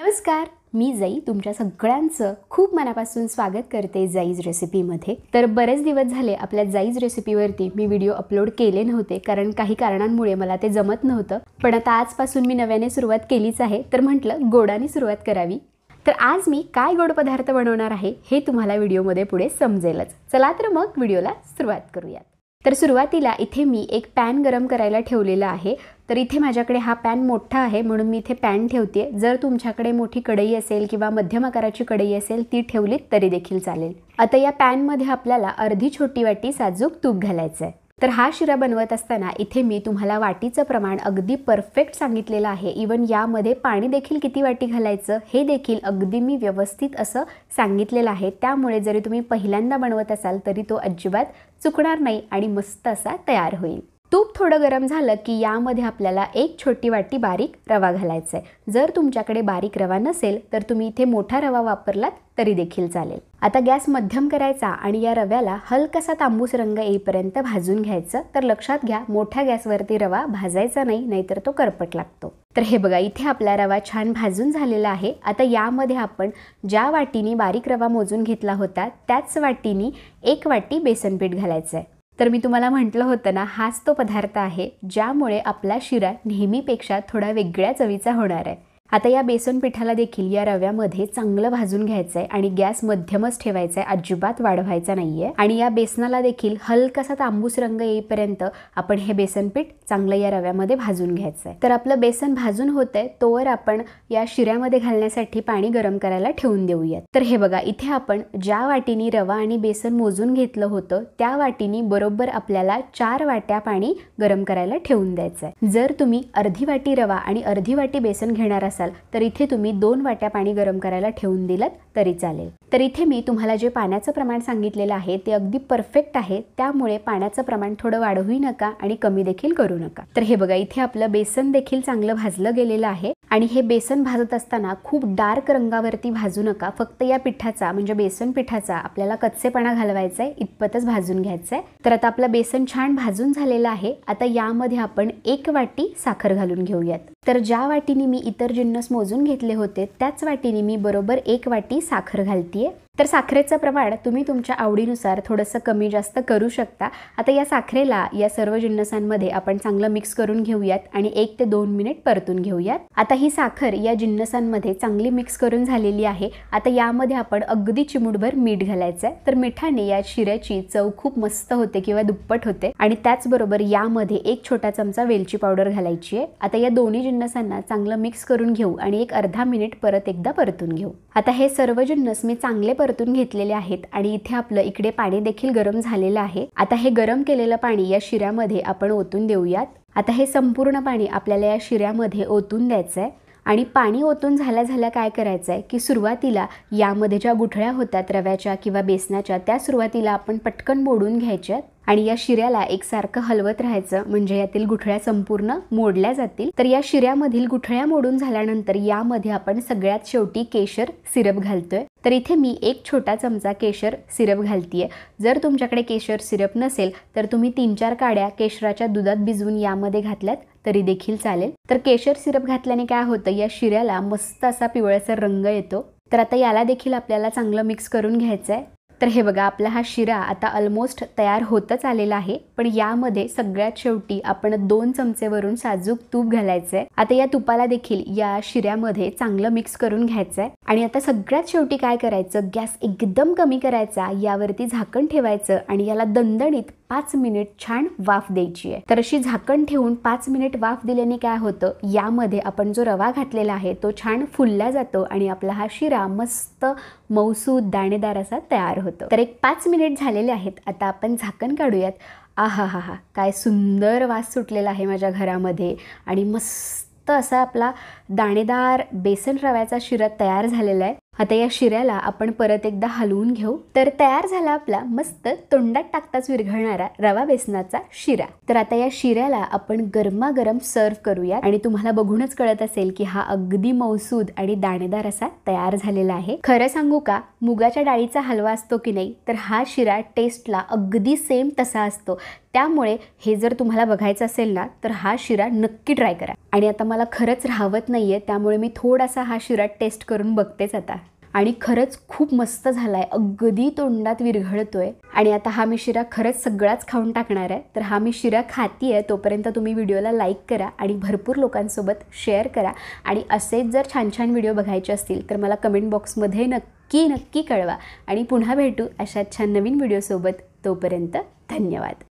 नमस्कार, मी जाई तुमच्या सगळ्यांचं खूप मनापासून स्वागत करते जाईज रेसिपीमध्ये। तर बरेच दिवस झाले आपल्या जाईज रेसिपीवरती मी व्हिडिओ अपलोड केले नव्हते, कारण काही कारणांमुळे मला ते जमत नव्हतं। पण आता आजपासून मी नव्याने सुरुवात केलीच आहे, तर म्हटलं गोडाने सुरुवात करावी। तर आज मी काय गोड पदार्थ बनवणार आहे हे तुम्हाला व्हिडिओमध्ये पुढे समजेलच। चला तर मग व्हिडिओला सुरुवात करूया। तर सुरुवातीला इथे मी एक पॅन गरम करायला ठेवलेला आहे। तर इथे माझ्याकडे हा पॅन मोठा आहे म्हणून मी इथे पॅन ठेवते। जर तुमच्याकडे मोठी कढई असेल किंवा मध्यम आकाराची कढई असेल ती ठेवलीत तरी देखील चालेल। आता या पॅन मध्ये आपल्याला अर्धी छोटी वाटी साजूक तूप घालायचं आहे। तर हा शिरा बनवत असताना इथे मी तुम्हाला वाटीचं प्रमाण अगदी परफेक्ट सांगितलेलं आहे। इवन यामध्ये पाणी देखील किती वाटी घालायचं हे देखील अगदी मी व्यवस्थित असं सांगितलेलं आहे। त्यामुळे जरी तुम्ही पहिल्यांदा बनवत असाल तरी तो अजिबात चुकणार नाही आणि मस्त असा तयार होईल। तूप थोडं गरम झालं की यामध्ये आपल्याला एक छोटी वाटी बारीक रवा घालायचा आहे। जर तुमच्याकडे बारीक रवा नसेल तर तुम्ही इथे मोठा रवा वापरलात तरी देखील चालेल। आता गॅस मध्यम करायचा आणि या रव्याला हलकासा तांबूस रंग येईपर्यंत भाजून घ्यायचं। तर लक्षात घ्या, मोठ्या गॅसवरती रवा भाजायचा नाही, नाहीतर तो करपट लागतो। तर हे बघा, इथे आपला रवा छान भाजून झालेला आहे। आता यामध्ये आपण ज्या वाटीने बारीक रवा मोजून घेतला होता त्याच वाटीने एक वाटी बेसन पीठ घालायचं आहे। तर मी तुम्हाला म्हटलं होतं ना, हाच तो पदार्थ आहे ज्यामुळे आपला शिरा नेहमीपेक्षा थोडा वेगळ्या चवीचा होणार आहे। आता या बेसन पिठाला देखील या रव्यामध्ये चांगलं भाजून घ्यायचं आहे आणि गॅस मध्यमच ठेवायचा आहे, अजिबात वाढवायचा नाहीये। आणि या बेसनाला देखील हलकासा तांबूस रंग येईपर्यंत आपण हे बेसन पीठ चांगलं या रव्यामध्ये भाजून घ्यायचं आहे। तर आपलं बेसन भाजून होतंय तोवर आपण या शिऱ्यामध्ये घालण्यासाठी पाणी गरम करायला ठेवून देऊयात। तर हे बघा, इथे आपण ज्या वाटीने रवा आणि बेसन मोजून घेतलं होतं त्या वाटीने बरोबर आपल्याला 4 वाट्या पाणी गरम करायला ठेवून द्यायचं आहे। जर तुम्ही अर्धी वाटी रवा आणि अर्धी वाटी बेसन घेणार असाल तर इथे तुम्ही 2 वाट्या पाणी गरम करायला ठेवून दिलं तरी चालेल। तर इथे मी तुम्हाला जे पाण्याचं प्रमाण सांगितलेलं आहे ते अगदी परफेक्ट आहे, त्यामुळे पाण्याचं प्रमाण थोडं वाढवू नका आणि कमी देखील करू नका। तर हे बघा, इथे आपलं बेसन देखील चांगलं भाजलं गेलेलं आहे। आणि हे बेसन भाजत असताना खूप डार्क रंगावरती भाजू नका, फक्त या पिठाचा म्हणजे बेसन पिठाचा आपल्याला कच्चेपणा घालवायचा आहे, इतपतच भाजून घ्यायचं आहे। तर आता आपलं बेसन छान भाजून झालेलं आहे। आता यामध्ये आपण 1 वाटी साखर घालून घेऊयात। तर ज्या वाटीने मी इतर जिन्नस मोजून घेतले होते त्याच वाटीने मी बरोबर 1 वाटी साखर घालतीये। तर साखरेचं प्रमाण तुम्ही तुमच्या आवडीनुसार थोडंसं कमी जास्त करू शकता। आता या साखरेला या सर्व जिन्नसांमध्ये आपण चांगलं मिक्स करून घेऊयात आणि 1 ते 2 मिनिट परतून घेऊयात। आता ही साखर या जिन्नसांमध्ये चांगली मिक्स करून झालेली आहे। आता यामध्ये आपण अगदी चिमूटभर मीठ घालायचं आहे। तर मिठाने या शिऱ्याची चव खूप मस्त होते किंवा दुप्पट होते। आणि त्याचबरोबर यामध्ये 1 छोटा चमचा वेलची पावडर घालायची आहे। आता या दोन्ही जिन्नसांना चांगलं मिक्स करून घेऊ आणि एक अर्धा मिनिट परत एकदा परतून घेऊ। आता हे सर्व जिन्नस मी चांगले परतून घेतलेले आहेत आणि इथे आपलं इकडे पाणी देखील गरम झालेलं आहे। आता हे गरम केलेलं पाणी या शिऱ्यामध्ये आपण ओतून देऊयात। आता हे संपूर्ण पाणी आपल्याला या शिऱ्यामध्ये ओतून द्यायचं आहे। आणि पाणी ओतून झाल्या काय करायचं आहे की सुरुवातीला यामध्ये ज्या गुठळ्या होतात रव्याच्या किंवा बेसनाच्या त्या सुरुवातीला आपण पटकन मोडून घ्यायच्यात आणि या शिऱ्याला एकसारखं हलवत राहायचं, म्हणजे यातील गुठळ्या संपूर्ण मोडल्या जातील। तर या शिऱ्यामधील गुठळ्या मोडून झाल्यानंतर यामध्ये आपण सगळ्यात शेवटी केशर सिरप घालतोय। तर इथे मी 1 छोटा चमचा केशर सिरप घालतीये। जर तुमच्याकडे केशर सिरप नसेल तर तुम्ही 3-4 काड्या केशराच्या दुधात भिजवून यामध्ये घातल्यात तरी देखील चालेल। तर केशर सिरप घातल्याने काय होतं, या शिऱ्याला मस्त असा पिवळसर रंग येतो। तर आता याला देखील आपल्याला चांगलं मिक्स करून घ्यायचं आहे। तर हे बघा, आपला हा शिरा आता ऑलमोस्ट तयार होतच आलेला आहे। पण यामध्ये सगळ्यात शेवटी आपण 2 चमचे वरून साजूक तूप घालायचंय। आता या तुपाला देखील या शिऱ्यामध्ये चांगलं मिक्स करून घ्यायचंय। आणि आता सगळ्यात शेवटी काय करायचं, गॅस एकदम कमी करायचा, यावरती झाकण ठेवायचं आणि याला दणदणीत 5 मिनिट छान वाफ द्यायची आहे। तर अशी झाकण ठेवून 5 मिनिट वाफ दिल्याने काय होतं, यामध्ये आपण जो रवा घातलेला आहे तो छान फुलला जातो आणि आपला हा शिरा मस्त मऊसूद दाणेदार असा तयार होतो। तर एक 5 मिनिट झालेले आहेत। आता आपण झाकण काढूयात। आहा, काय सुंदर वास सुटलेला आहे माझ्या घरामध्ये आणि मस्त असा आपला दाणेदार बेसन रव्याचा शिरा तयार झालेला आहे। आता या शिऱ्याला आपण परत एकदा हलवून घेऊ। तर तयार झाला आपला मस्त तोंडात टाकताच विरघळणारा रवा बेसनाचा शिरा। तर आता या शिऱ्याला आपण गरमागरम सर्व करूया आणि तुम्हाला बघूनच कळत असेल की हा अगदी मौसूद आणि दाणेदार असा तयार झालेला आहे। खरं सांगू का, मुगाच्या डाळीचा हलवा असतो की नाही, तर हा शिरा टेस्टला अगदी सेम तसा असतो। त्यामुळे हे जर तुम्हाला बघायचं असेल ना तर हा शिरा नक्की ट्राय करा। आणि आता मला खरंच राहवत नाही आहे, त्यामुळे मी थोडासा हा शिरा टेस्ट करून बघतेच आता। आणि खरंच खूप मस्त झाला आहे, अगदी तोंडात विरघळतोय। आणि आता हा मी शिरा खरंच सगळाच खाऊन टाकणार आहे। तर हा मी शिरा खाती आहे तोपर्यंत तुम्ही व्हिडिओला लाईक करा आणि भरपूर लोकांसोबत शेअर करा। आणि असेच जर छान छान व्हिडिओ बघायचे असतील तर मला कमेंट बॉक्समध्ये नक्की कळवा। आणि पुन्हा भेटू अशा छान नवीन व्हिडिओसोबत। तोपर्यंत धन्यवाद।